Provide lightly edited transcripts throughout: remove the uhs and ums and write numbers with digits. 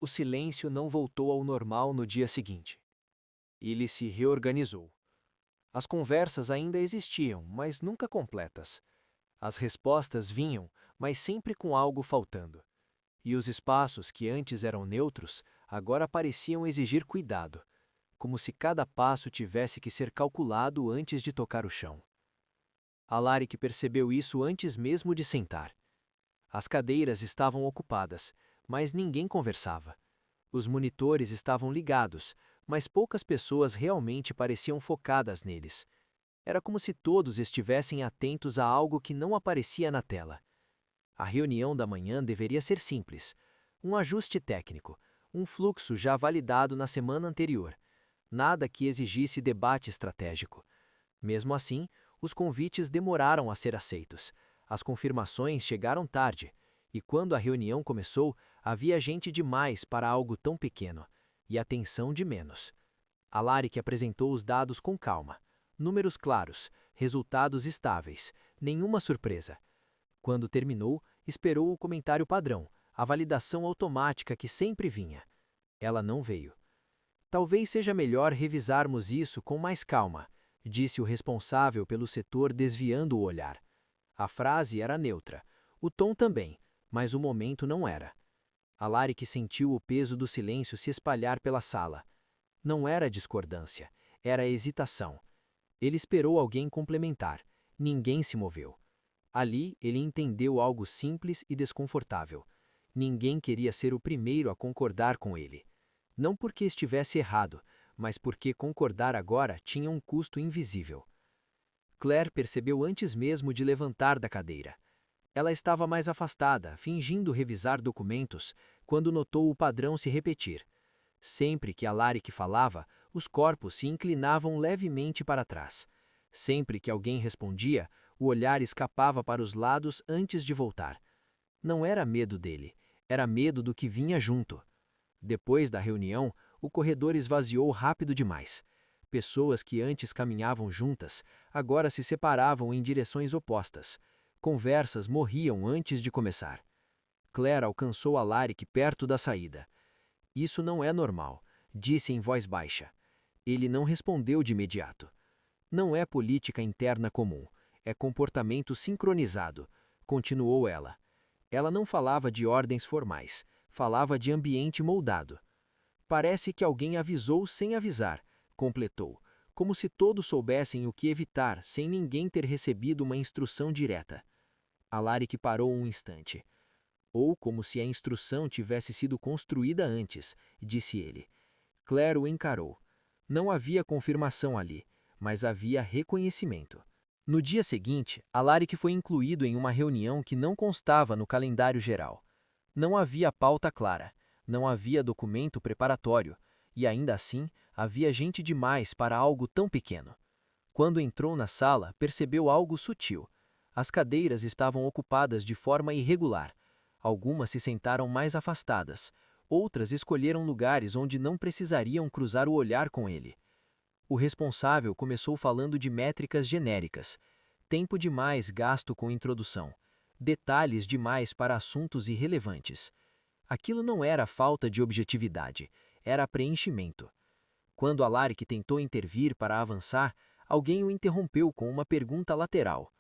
O silêncio não voltou ao normal no dia seguinte. Ele se reorganizou. As conversas ainda existiam, mas nunca completas. As respostas vinham, mas sempre com algo faltando. E os espaços que antes eram neutros, agora pareciam exigir cuidado, como se cada passo tivesse que ser calculado antes de tocar o chão. Alaric percebeu isso antes mesmo de sentar. As cadeiras estavam ocupadas, mas ninguém conversava. Os monitores estavam ligados, mas poucas pessoas realmente pareciam focadas neles. Era como se todos estivessem atentos a algo que não aparecia na tela. A reunião da manhã deveria ser simples. Um ajuste técnico, um fluxo já validado na semana anterior. Nada que exigisse debate estratégico. Mesmo assim, os convites demoraram a ser aceitos. As confirmações chegaram tarde, e quando a reunião começou, havia gente demais para algo tão pequeno, e atenção de menos. Alaric apresentou os dados com calma. Números claros, resultados estáveis, nenhuma surpresa. Quando terminou, esperou o comentário padrão, a validação automática que sempre vinha. Ela não veio. Talvez seja melhor revisarmos isso com mais calma, disse o responsável pelo setor desviando o olhar. A frase era neutra, o tom também, mas o momento não era. Alaric sentiu o peso do silêncio se espalhar pela sala. Não era discordância, era hesitação. Ele esperou alguém complementar. Ninguém se moveu. Ali, ele entendeu algo simples e desconfortável. Ninguém queria ser o primeiro a concordar com ele. Não porque estivesse errado, mas porque concordar agora tinha um custo invisível. Claire percebeu antes mesmo de levantar da cadeira. Ela estava mais afastada, fingindo revisar documentos, quando notou o padrão se repetir. Sempre que Alaric falava, os corpos se inclinavam levemente para trás. Sempre que alguém respondia, o olhar escapava para os lados antes de voltar. Não era medo dele, era medo do que vinha junto. Depois da reunião, o corredor esvaziou rápido demais. Pessoas que antes caminhavam juntas, agora se separavam em direções opostas. Conversas morriam antes de começar. Claire alcançou Alaric perto da saída. Isso não é normal, disse em voz baixa. Ele não respondeu de imediato. Não é política interna comum, é comportamento sincronizado, continuou ela. Ela não falava de ordens formais, falava de ambiente moldado. Parece que alguém avisou sem avisar, completou, como se todos soubessem o que evitar sem ninguém ter recebido uma instrução direta. Alaric parou um instante. Ou como se a instrução tivesse sido construída antes, disse ele. Claire o encarou. Não havia confirmação ali, mas havia reconhecimento. No dia seguinte, Alaric foi incluído em uma reunião que não constava no calendário geral. Não havia pauta clara, não havia documento preparatório, e ainda assim havia gente demais para algo tão pequeno. Quando entrou na sala, percebeu algo sutil. As cadeiras estavam ocupadas de forma irregular. Algumas se sentaram mais afastadas, outras escolheram lugares onde não precisariam cruzar o olhar com ele. O responsável começou falando de métricas genéricas, tempo demais gasto com introdução, detalhes demais para assuntos irrelevantes. Aquilo não era falta de objetividade, era preenchimento. Quando Alaric tentou intervir para avançar, alguém o interrompeu com uma pergunta lateral.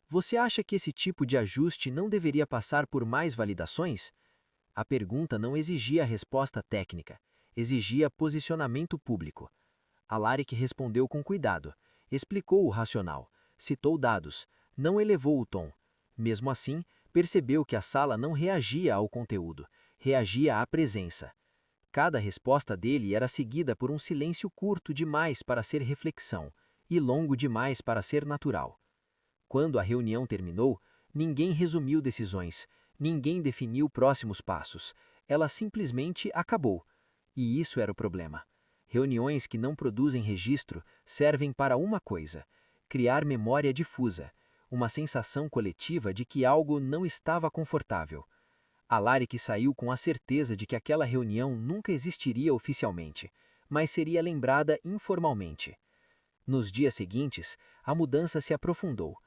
Você acha que esse tipo de ajuste não deveria passar por mais validações? A pergunta não exigia resposta técnica, exigia posicionamento público. Alaric respondeu com cuidado, explicou o racional, citou dados, não elevou o tom. Mesmo assim, percebeu que a sala não reagia ao conteúdo, reagia à presença. Cada resposta dele era seguida por um silêncio curto demais para ser reflexão e longo demais para ser natural. Quando a reunião terminou, ninguém resumiu decisões, ninguém definiu próximos passos. Ela simplesmente acabou. E isso era o problema. Reuniões que não produzem registro servem para uma coisa: criar memória difusa, uma sensação coletiva de que algo não estava confortável. Alaric saiu com a certeza de que aquela reunião nunca existiria oficialmente, mas seria lembrada informalmente. Nos dias seguintes, a mudança se aprofundou.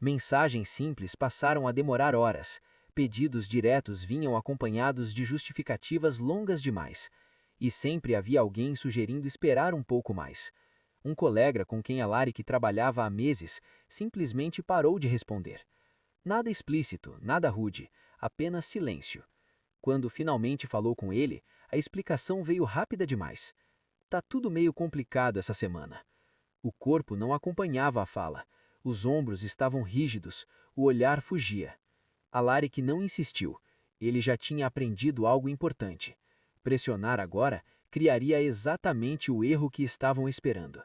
Mensagens simples passaram a demorar horas. Pedidos diretos vinham acompanhados de justificativas longas demais. E sempre havia alguém sugerindo esperar um pouco mais. Um colega com quem Alaric trabalhava há meses simplesmente parou de responder. Nada explícito, nada rude, apenas silêncio. Quando finalmente falou com ele, a explicação veio rápida demais. Tá tudo meio complicado essa semana. O corpo não acompanhava a fala. Os ombros estavam rígidos, o olhar fugia. Alaric não insistiu. Ele já tinha aprendido algo importante. Pressionar agora criaria exatamente o erro que estavam esperando.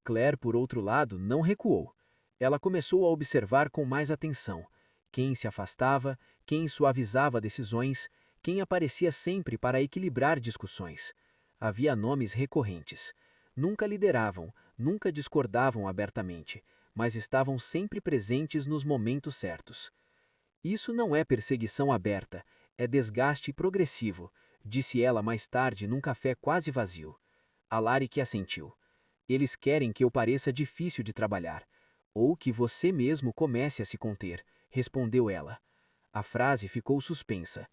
Claire, por outro lado, não recuou. Ela começou a observar com mais atenção quem se afastava, quem suavizava decisões, quem aparecia sempre para equilibrar discussões. Havia nomes recorrentes. Nunca lideravam, nunca discordavam abertamente, mas estavam sempre presentes nos momentos certos. Isso não é perseguição aberta, é desgaste progressivo, disse ela mais tarde num café quase vazio. Alaric assentiu. Eles querem que eu pareça difícil de trabalhar, ou que você mesmo comece a se conter, respondeu ela. A frase ficou suspensa.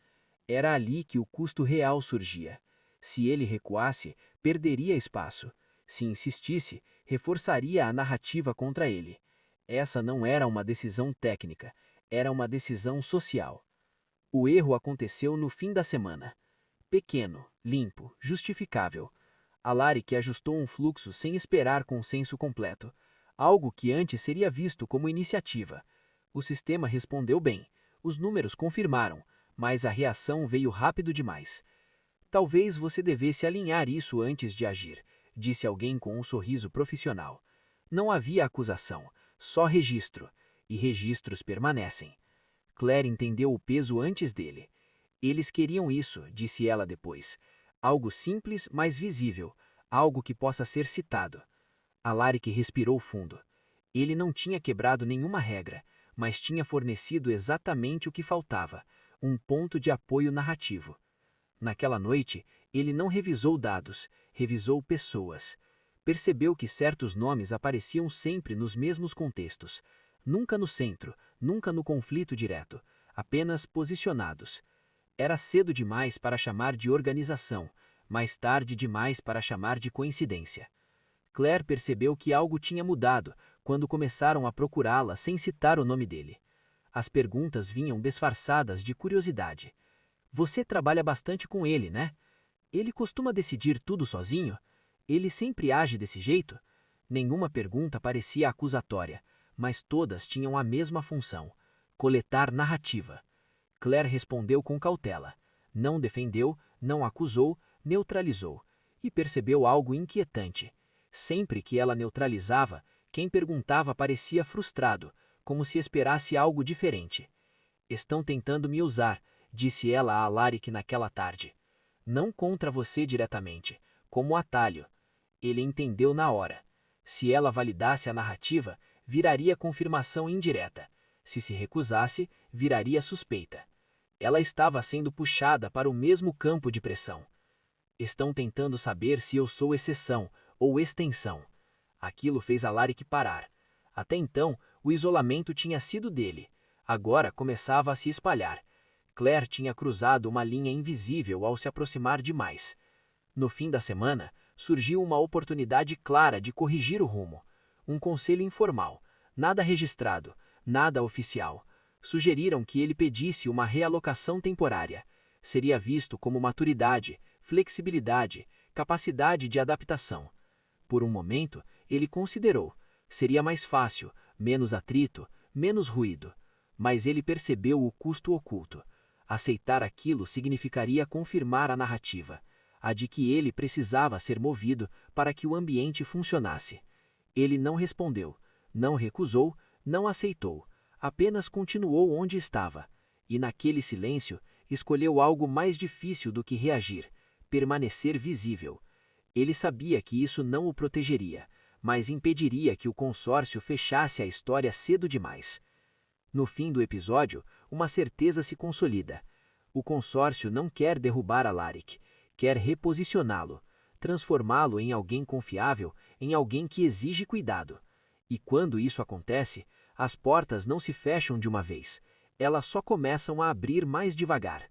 Era ali que o custo real surgia. Se ele recuasse, perderia espaço. Se insistisse, reforçaria a narrativa contra ele. Essa não era uma decisão técnica, era uma decisão social. O erro aconteceu no fim da semana. Pequeno, limpo, justificável. Alaric ajustou um fluxo sem esperar consenso completo, algo que antes seria visto como iniciativa. O sistema respondeu bem, os números confirmaram, mas a reação veio rápido demais. Talvez você devesse alinhar isso antes de agir, disse alguém com um sorriso profissional. Não havia acusação, só registro, e registros permanecem. Claire entendeu o peso antes dele. Eles queriam isso, disse ela depois. Algo simples, mas visível, algo que possa ser citado. Alaric respirou fundo. Ele não tinha quebrado nenhuma regra, mas tinha fornecido exatamente o que faltava, um ponto de apoio narrativo. Naquela noite, ele não revisou dados, revisou pessoas. Percebeu que certos nomes apareciam sempre nos mesmos contextos, nunca no centro, nunca no conflito direto, apenas posicionados. Era cedo demais para chamar de organização, mais tarde demais para chamar de coincidência. Claire percebeu que algo tinha mudado quando começaram a procurá-la sem citar o nome dele. As perguntas vinham disfarçadas de curiosidade. Você trabalha bastante com ele, né? Ele costuma decidir tudo sozinho? Ele sempre age desse jeito? Nenhuma pergunta parecia acusatória, mas todas tinham a mesma função: coletar narrativa. Claire respondeu com cautela. Não defendeu, não acusou, neutralizou. E percebeu algo inquietante. Sempre que ela neutralizava, quem perguntava parecia frustrado, como se esperasse algo diferente. Estão tentando me usar, disse ela a Alaric naquela tarde. Não contra você diretamente, como atalho. Ele entendeu na hora. Se ela validasse a narrativa, viraria confirmação indireta. Se recusasse, viraria suspeita. Ela estava sendo puxada para o mesmo campo de pressão. Estão tentando saber se eu sou exceção ou extensão. Aquilo fez Alaric parar. Até então, o isolamento tinha sido dele. Agora começava a se espalhar. Claire tinha cruzado uma linha invisível ao se aproximar demais. No fim da semana, surgiu uma oportunidade clara de corrigir o rumo. Um conselho informal, nada registrado, nada oficial. Sugeriram que ele pedisse uma realocação temporária. Seria visto como maturidade, flexibilidade, capacidade de adaptação. Por um momento, ele considerou. Seria mais fácil, menos atrito, menos ruído. Mas ele percebeu o custo oculto. Aceitar aquilo significaria confirmar a narrativa, a de que ele precisava ser movido para que o ambiente funcionasse. Ele não respondeu, não recusou, não aceitou. Apenas continuou onde estava, e naquele silêncio escolheu algo mais difícil do que reagir: permanecer visível. Ele sabia que isso não o protegeria, mas impediria que o consórcio fechasse a história cedo demais. No fim do episódio, uma certeza se consolida. O consórcio não quer derrubar Alaric, quer reposicioná-lo, transformá-lo em alguém confiável, em alguém que exige cuidado. E quando isso acontece, as portas não se fecham de uma vez, elas só começam a abrir mais devagar.